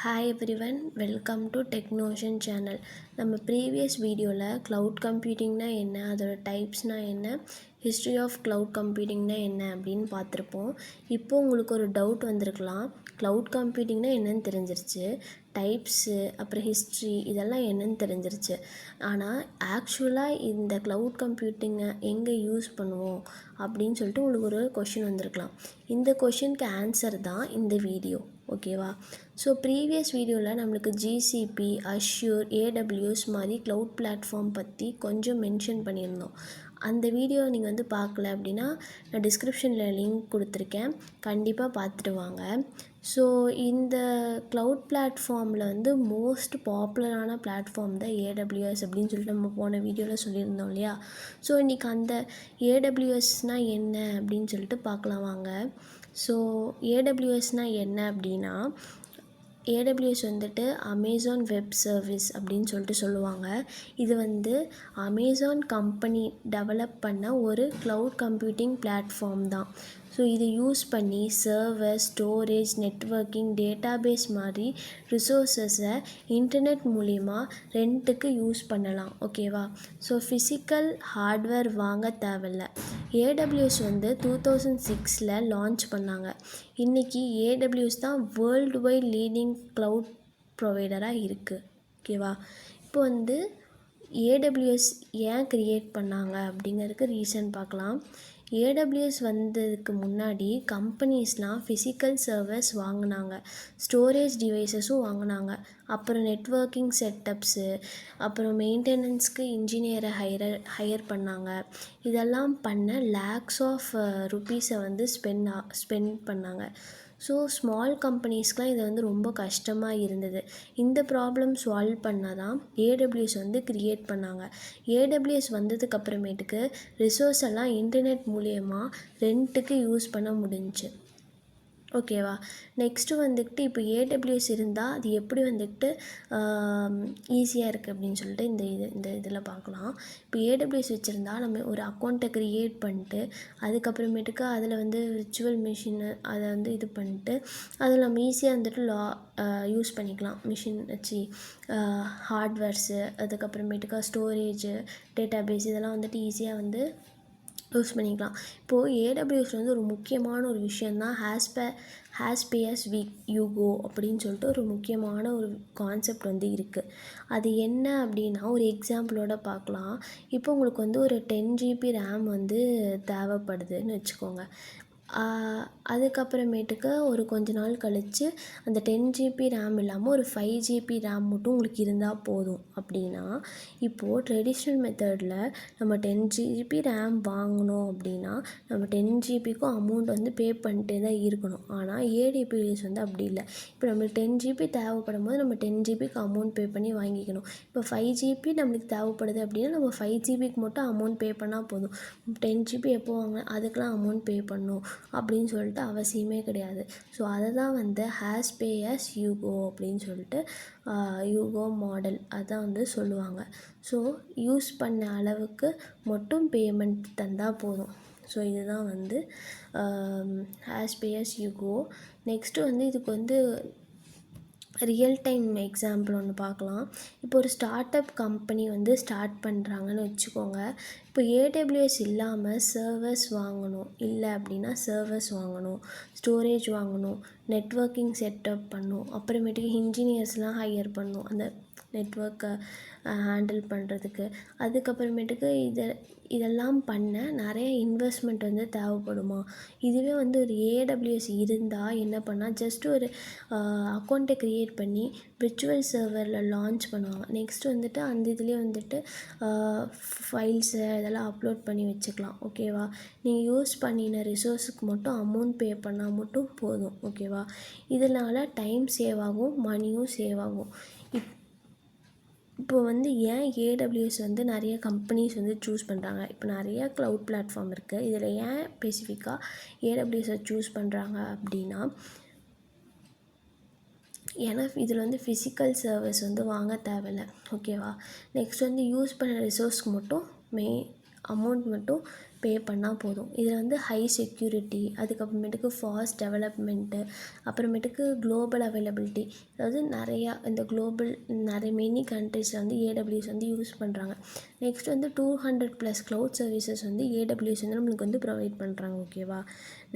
Hi everyone, welcome to Technotion channel. நம்ம previous வீடியோவில் cloud கம்ப்யூட்டிங்னா என்ன, அதோட டைப்ஸ்னா என்ன, ஹிஸ்ட்ரி ஆஃப் க்ளவுட் கம்ப்யூட்டிங்னா என்ன அப்படின்னு பார்த்துருப்போம். இப்போது உங்களுக்கு ஒரு டவுட் வந்திருக்கலாம், க்ளவுட் கம்ப்யூட்டிங்னா என்னன்னு தெரிஞ்சிருச்சு, டைப்ஸு அப்புறம் ஹிஸ்ட்ரி இதெல்லாம் என்னன்னு தெரிஞ்சிருச்சு. ஆனால் ஆக்சுவலாக இந்த க்ளவுட் கம்ப்யூட்டிங்கை எங்கே யூஸ் பண்ணுவோம் அப்படின்னு சொல்லிட்டு உங்களுக்கு ஒரு கொஷின் வந்திருக்கலாம். இந்த கொஷினுக்கு ஆன்சர் தான் இந்த வீடியோ. ஓகேவா? ஸோ ப்ரீவியஸ் வீடியோவில் நம்மளுக்கு ஜிசிபி, அஷ்யூர், ஏடபிள்யூஎஸ் மாதிரி க்ளவுட் பிளாட்ஃபார்ம் பற்றி கொஞ்சம் மென்ஷன் பண்ணியிருந்தோம். அந்த வீடியோ நீங்கள் வந்து பார்க்கல அப்படின்னா நான் டிஸ்கிரிப்ஷனில் லிங்க் கொடுத்துருக்கேன், கண்டிப்பாக பார்த்துட்டு வாங்க. ஸோ இந்த க்ளவுட் பிளாட்ஃபார்மில் வந்து மோஸ்ட் பாப்புலரான பிளாட்ஃபார்ம் தான் ஏடபிள்யூஎஸ் அப்படின்னு சொல்லிட்டு நம்ம போன வீடியோவில் சொல்லியிருந்தோம் இல்லையா? ஸோ இன்றைக்கி அந்த ஏடபிள்யூஎஸ்னால் என்ன அப்படின்னு சொல்லிட்டு பார்க்கலாம் வாங்க. ஸோ ஏடபிள்யூஎஸ்னால் என்ன அப்படின்னா, ஏடபிள்யூஎஸ் வந்துட்டு அமேசான் வெப் சர்வீஸ் அப்படின்னு சொல்லிட்டு சொல்லுவாங்க. இது வந்து அமேசான் கம்பெனி டெவலப் பண்ண ஒரு க்ளவுட் கம்ப்யூட்டிங் பிளாட்ஃபார்ம் தான். ஸோ இதை யூஸ் பண்ணி சர்வர், ஸ்டோரேஜ், நெட்வொர்க்கிங், டேட்டாபேஸ் மாதிரி ரிசோர்ஸஸை இன்டர்நெட் மூலிமா ரெண்ட்டுக்கு யூஸ் பண்ணலாம். ஓகேவா? ஸோ ஃபிசிக்கல் ஹார்ட்வேர் வாங்க தேவையில்ல. ஏடபிள்யூஎஸ் வந்து 2006 லான்ச் பண்ணாங்க. இன்றைக்கி ஏடபிள்யூஎஸ் தான் வேர்ல்டு வைட் லீடிங் க்ளவுட் ப்ரொவைடராக இருக்குது. ஓகேவா? இப்போ வந்து ஏடபிள்யூஎஸ் ஏன் க்ரியேட் பண்ணாங்க அப்படிங்கிறதுக்கு ரீசன் பார்க்கலாம். ஏடபிள்யூஎஸ் வந்ததுக்கு முன்னாடி கம்பெனிஸ்லாம் ஃபிசிக்கல் சர்வர்ஸ் வாங்கினாங்க, ஸ்டோரேஜ் டிவைசஸும் வாங்கினாங்க, அப்புறம் நெட்வொர்க்கிங் செட்டப்ஸு, அப்புறம் மெயின்டெனன்ஸ்க்கு இன்ஜினியரை ஹையர் பண்ணாங்க. இதெல்லாம் பண்ண லேக்ஸ் ஆஃப் ருப்பீஸை வந்து ஸ்பெண்ட் பண்ணாங்க. ஸோ ஸ்மால் கம்பெனிஸ்க்கெலாம் இது வந்து ரொம்ப கஷ்டமாக இருந்தது. இந்த ப்ராப்ளம் சால்வ் பண்ண தான் ஏடபிள்யூஎஸ் வந்து க்ரியேட் பண்ணாங்க. ஏடபிள்யூஎஸ் வந்ததுக்கு அப்புறமேட்டுக்கு ரிசோர்ஸ் எல்லாம் இன்டர்நெட் மூலயமா ரெண்ட்டுக்கு யூஸ் பண்ண முடிஞ்சுச்சு. ஓகேவா? நெக்ஸ்ட்டு வந்துக்கிட்டு இப்போ ஏடபிள்யூஎஸ் இருந்தால் அது எப்படி வந்துக்கிட்டு ஈஸியாக இருக்குது அப்படின்னு சொல்லிட்டு இந்த இதில் பார்க்கலாம். இப்போ ஏடபிள்யூஎஸ் வச்சுருந்தா நம்ம ஒரு அக்கௌண்ட்டை க்ரியேட் பண்ணிட்டு அதுக்கப்புறமேட்டுக்கு அதில் வந்து விர்ச்சுவல் மிஷினை அதை வந்து இது பண்ணிட்டு அதில் நம்ம ஈஸியாக வந்துட்டு யூஸ் பண்ணிக்கலாம். மிஷின் வச்சு ஹார்ட்வேர்ஸு, அதுக்கப்புறமேட்டுக்கா ஸ்டோரேஜு, டேட்டாபேஸ் இதெல்லாம் வந்துட்டு ஈஸியாக வந்து யூஸ் பண்ணிக்கலாம். இப்போது ஏடபிள்யூஎஸ் வந்து ஒரு முக்கியமான ஒரு விஷயந்தான் has pay as you go அப்படின்னு சொல்லிட்டு ஒரு முக்கியமான ஒரு கான்செப்ட் வந்து இருக்குது. அது என்ன அப்படின்னா ஒரு எக்ஸாம்பிளோட பார்க்கலாம். இப்போ உங்களுக்கு வந்து ஒரு 10 GB ரேம் வந்து தேவைப்படுதுன்னு வச்சுக்கோங்க. அதுக்கப்புறமேட்டுக்கு ஒரு கொஞ்ச நாள் கழித்து அந்த 10 GB ரேம் இல்லாமல் ஒரு 5 GB ரேம் மட்டும் உங்களுக்கு இருந்தால் போதும் அப்படின்னா, இப்போது ட்ரெடிஷ்னல் மெத்தடில் நம்ம 10 GB ரேம் வாங்கினோம் அப்படின்னா நம்ம 10 GBக்கும் அமௌண்ட் வந்து பே பண்ணிட்டே தான் இருக்கணும். ஆனால் ஏடபிள்யூஎஸ் வந்து அப்படி இல்லை. இப்போ நம்மளுக்கு 10 GB தேவைப்படும் போது நம்ம 10 GBக்கு அமௌண்ட் பே பண்ணி வாங்கிக்கணும். இப்போ 5 GB நம்மளுக்கு தேவைப்படுது அப்படின்னா நம்ம 5 GBக்கு மட்டும் அமௌண்ட் பே பண்ணால் போதும். 10 GB எப்போ வாங்க அதுக்கெலாம் அமௌண்ட் பே பண்ணணும் அப்படின்னு சொல்லிட்டு அவசியமே கிடையாது. ஸோ அதை தான் வந்து has pay as you go அப்படின்னு சொல்லிட்டு யூகோ மாடல் அதான் வந்து சொல்லுவாங்க. ஸோ யூஸ் பண்ண அளவுக்கு மட்டும் பேமெண்ட் தந்தால் போதும். ஸோ இதுதான் வந்து has pay as you go. Next வந்து இதுக்கு வந்து ரியல் டைம் எக்ஸாம்பிள் ஒன்று பார்க்கலாம். இப்போ ஒரு ஸ்டார்ட் அப் கம்பெனி வந்து ஸ்டார்ட் பண்ணுறாங்கன்னு வச்சுக்கோங்க. இப்போ ஏடபிள்யூஎஸ் இல்லாமல் சர்வர்ஸ் வாங்கணும், இல்லை அப்படின்னா சர்வர்ஸ் வாங்கணும், ஸ்டோரேஜ் வாங்கணும், நெட்வொர்க்கிங் செட்டப் பண்ணணும், அப்புறமேட்டுக்கு இன்ஜினியர்ஸ்லாம் ஹையர் பண்ணணும் அந்த நெட்வொர்க்கை ஹேண்டில் பண்ணுறதுக்கு. அதுக்கப்புறமேட்டுக்கு இதெல்லாம் பண்ண நிறைய இன்வெஸ்ட்மெண்ட் வந்து தேவைப்படுமா? இதுவே வந்து ஒரு ஏடபிள்யூஎஸ் இருந்தால் என்ன பண்ணால் ஜஸ்ட் ஒரு அக்கௌண்ட்டை க்ரியேட் பண்ணி விர்ச்சுவல் சர்வரில் லான்ச் பண்ணுவாங்க. நெக்ஸ்ட் வந்துட்டு அந்த இதுலேயே வந்துட்டு ஃபைல்ஸு இதெல்லாம் அப்லோட் பண்ணி வச்சுக்கலாம். ஓகேவா? நீங்கள் யூஸ் பண்ணின ரிசோர்ஸுக்கு மட்டும் அமௌண்ட் பே பண்ணால் மட்டும் போதும். ஓகேவா? இதனால் டைம் சேவ் ஆகும், மணியும் சேவ் ஆகும். இப்போ வந்து ஏன் ஏடபிள்யூஎஸ் வந்து நிறைய கம்பெனிஸ் வந்து சூஸ் பண்ணுறாங்க? இப்போ நிறைய க்ளவுட் பிளாட்ஃபார்ம் இருக்குது, இதில் ஏன் ஸ்பெசிஃபிக்காக ஏடபிள்யூஎஸை சூஸ் பண்ணுறாங்க அப்படின்னா, ஏன்னா இதில் வந்து ஃபிசிக்கல் சர்வீஸ் வந்து வாங்க தேவையில்லை. ஓகேவா? நெக்ஸ்ட் வந்து யூஸ் பண்ண ரிசோர்ஸ்க்கு மட்டும் அமௌண்ட் மட்டும் பே பண்ணால் போதும். இதில் வந்து ஹை செக்யூரிட்டி, அதுக்கப்புறமேட்டுக்கு ஃபாஸ்ட் டெவலப்மெண்ட்டு, அப்புறமேட்டுக்கு குளோபல் அவைலபிலிட்டி, அதாவது நிறையா இந்த நிறைய மெனி கண்ட்ரீஸில் வந்து ஏடபிள்யூஎஸ் வந்து யூஸ் பண்ணுறாங்க. நெக்ஸ்ட் வந்து 200+ க்ளவுட் சர்வீசஸ் வந்து ஏடபிள்யூஎஸ் வந்து நம்மளுக்கு வந்து ப்ரொவைட் பண்ணுறாங்க. ஓகேவா?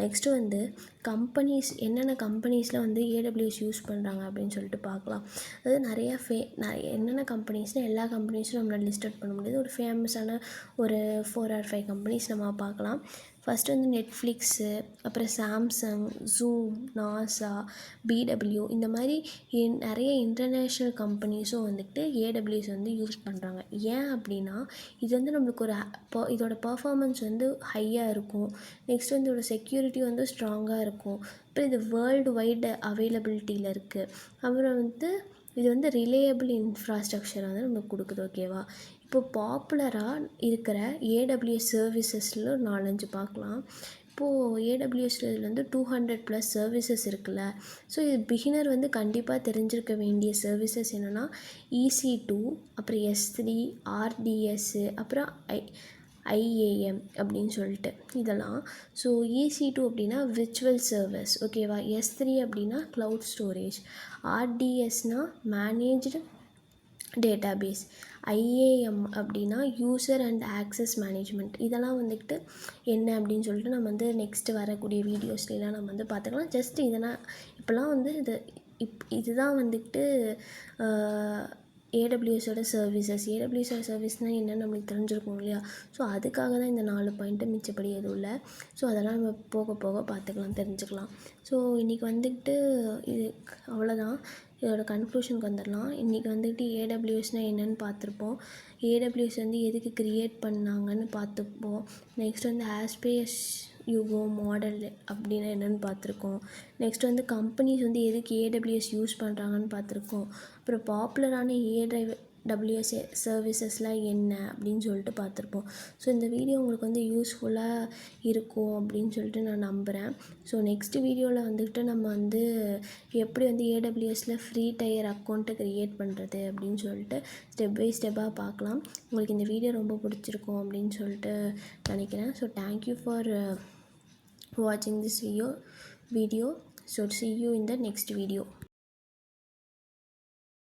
நெக்ஸ்ட்டு வந்து கம்பெனிஸ் என்னென்ன கம்பெனிஸில் வந்து ஏடபிள்யூஎஸ் யூஸ் பண்ணுறாங்க அப்படின்னு சொல்லிட்டு பார்க்கலாம். அதாவது நிறைய என்னென்ன கம்பெனிஸ்னால் எல்லா கம்பெனிஸும் நம்மளால் லிஸ்ட் அவுட் பண்ண முடியாது. ஒரு ஃபேமஸான ஒரு 4 or 5 கம்பெனிஸ் நம்ம பார்க்கலாம். ஃபஸ்ட்டு வந்து நெட்ஃப்ளிக்ஸு, அப்புறம் சாம்சங், ஜூம், நாசா, பிடபிள்யூ, இந்த மாதிரி நிறைய இன்டர்நேஷ்னல் கம்பெனிஸும் வந்துட்டு ஏடபிள்யூஎஸ் வந்து யூஸ் பண்ணுறாங்க. ஏன் அப்படின்னா இது வந்து நம்மளுக்கு இதோட பர்ஃபார்மன்ஸ் வந்து ஹையாக இருக்கும். நெக்ஸ்ட் வந்து இதோட செக்யூரிட்டி வந்து ஸ்ட்ராங்காக இருக்கும். அப்புறம் இது வேர்ல்டு வைடு அவைலபிலிட்டியில் இருக்குது. அப்புறம் வந்து இது வந்து ரிலையபிள் இன்ஃப்ராஸ்ட்ரக்சர் வந்து நம்மளுக்கு கொடுக்குது. ஓகேவா? இப்போ பாப்புலராக இருக்கிற ஏடபிள்யூஎஸ் சர்வீசஸில் 4-5 பார்க்கலாம். இப்போது ஏடபிள்யூஎஸ்ல இதில் வந்து 200+ சர்வீசஸ் இருக்குல்ல. ஸோ இது பிகினர் வந்து கண்டிப்பாக தெரிஞ்சிருக்க வேண்டிய சர்வீசஸ் என்னென்னா EC2, அப்புறம் S3, RDS, அப்புறம் IAM அப்படின்னு சொல்லிட்டு இதெல்லாம். ஸோ EC2 அப்படின்னா விர்ச்சுவல் சர்வர்ஸ். ஓகேவா? S3 அப்படின்னா க்ளவுட் ஸ்டோரேஜ், RDSனால் மேனேஜ்டு டேட்டாபேஸ், IAM அப்படின்னா யூசர் அண்ட் ஆக்சஸ் மேனேஜ்மெண்ட். இதெல்லாம் வந்துட்டு என்ன அப்படின்னு சொல்லிட்டு நம்ம வந்து நெக்ஸ்ட்டு வரக்கூடிய வீடியோஸ்லாம் நம்ம வந்து பார்த்துக்கலாம். ஜஸ்ட் இதெல்லாம் இப்போலாம் வந்து இதுதான் வந்துட்டு ஏடபிள்யூஎஸோட சர்வீசஸ். ஏடபிள்யூஎஸோட சர்வீஸ்னால் என்னென்னு நம்மளுக்கு தெரிஞ்சிருக்கும் இல்லையா? ஸோ அதுக்காக தான் இந்த 4 பாயிண்ட்டு, மிச்சப்படி எதுவும் இல்லை. ஸோ அதெல்லாம் நம்ம போக போக பார்த்துக்கலாம், தெரிஞ்சுக்கலாம். ஸோ இன்றைக்கி வந்துட்டு இது அவ்வளோதான். இதோட கன்க்ளூஷனுக்கு வந்துடலாம். இன்றைக்கி வந்துட்டு ஏடபிள்யூஎஸ்னால் என்னென்னு பார்த்துருப்போம். ஏடபிள்யூஎஸ் வந்து எதுக்கு க்ரியேட் பண்ணாங்கன்னு பார்த்துப்போம். நெக்ஸ்ட் வந்து ஆஸ்பேஸ் யூகோ மாடல் அப்படின்னா என்னென்னு பார்த்துருக்கோம். நெக்ஸ்ட் வந்து கம்பெனிஸ் வந்து எதுக்கு ஏடபிள்யூஎஸ் யூஸ் பண்ணுறாங்கன்னு பார்த்துருக்கோம். அப்புறம் பாப்புலரான AWS சர்வீசஸ்லாம் என்ன அப்படின்னு சொல்லிட்டு பார்த்துருப்போம். ஸோ இந்த வீடியோ உங்களுக்கு வந்து யூஸ்ஃபுல்லாக இருக்கும் அப்படின்னு சொல்லிட்டு நான் நம்புகிறேன். ஸோ நெக்ஸ்ட் வீடியோவில் வந்துட்டு நம்ம வந்து எப்படி வந்து ஏடபிள்யூஎஸில் ஃப்ரீ டயர் அக்கௌண்ட்டை க்ரியேட் பண்ணுறது அப்படின்னு சொல்லிட்டு ஸ்டெப் பை ஸ்டெப்பாக பார்க்கலாம். உங்களுக்கு இந்த வீடியோ ரொம்ப பிடிச்சிருக்கும் அப்படின்னு சொல்லிட்டு நினைக்கிறேன். So thank you for watching this video. So see you in the next video.